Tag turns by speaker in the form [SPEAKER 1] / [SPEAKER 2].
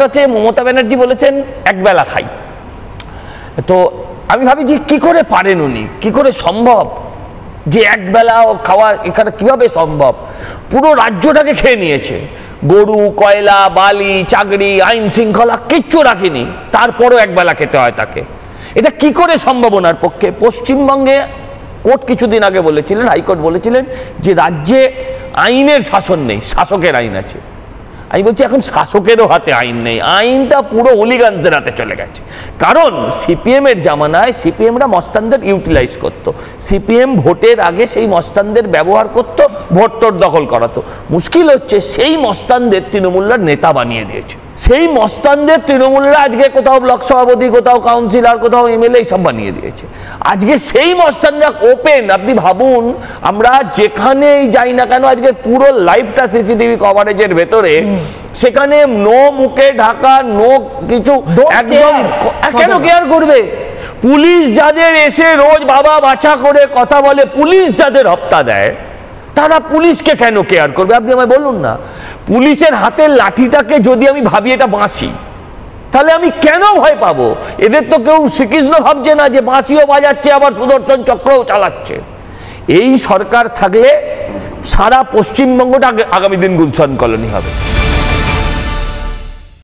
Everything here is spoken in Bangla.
[SPEAKER 1] ব্যাপারটা হচ্ছে মমতা ব্যানার্জি বলেছেন একবেলা খাই, তো আমি ভাবি যে কি করে পারেন উনি, কি করে সম্ভব যে একবেলা খাওয়া এখানে কিভাবে সম্ভব? পুরো রাজ্যটাকে খেয়ে নিয়েছে, গরু, কয়লা, বালি, চাকরি, আইন শৃঙ্খলা কিচ্ছু রাখেনি, তারপরও একবেলা খেতে হয় তাকে। এটা কি করে সম্ভব ওনার পক্ষে? পশ্চিমবঙ্গে কোর্ট কিছুদিন আগে বলেছিলেন, হাইকোর্ট বলেছিলেন যে রাজ্যে আইনের শাসন নেই, শাসকের আইন আছে। আমি বলছি এখন শাসকেরও হাতে আইন নেই, আইনটা পুরো হুলিগানদের হাতে চলে গেছে। কারণ সিপিএম এর জামানায় সিপিএমরা মস্তানদের ইউটিলাইজ করত, সিপিএম ভোটের আগে সেই মস্তানদের ব্যবহার করত, ভোট টোট দখল করাতো। মুশকিল হচ্ছে সেই মস্তানদের তৃণমূলরা নেতা বানিয়ে দিয়েছে, সেই মস্তানদের তৃণমূলরা আজকে কোথাও ব্লক সভাপতি, কোথাও কাউন্সিলর, কোথাও এমএলএ সব বানিয়ে দিয়েছে। আজকে সেই মস্তানরা ওপেন, আপনি ভাবুন আমরা যেখানেই যাই না কেন আজকে পুরো লাইফটা সিসিটিভি কভারেজের ভেতরে, সেখানে নো মুখে ঢাকা, নো কিছু, একদম কেন কেয়ার করবে? পুলিশ যাদের এসে রোজ বাবা বাছা করে কথা বলে, পুলিশ যাদের হপ্তা দেয়, তারা পুলিশকে কেন কেয়ার করবে? আপনি আমায় বলুন না। পুলিশের হাতের লাঠিটাকে যদি আমি ভাবি এটা বাঁশি, তাহলে আমি কেন ভয় পাবো? এদের তো কেউ শ্রীকৃষ্ণ ভাবছে না যে বাঁশিও বাজাচ্ছে আবার সুদর্শন চক্রও চালাচ্ছে। এই সরকার থাকলে সারা পশ্চিমবঙ্গটা আগামী দিন গুলশান কলোনি হবে।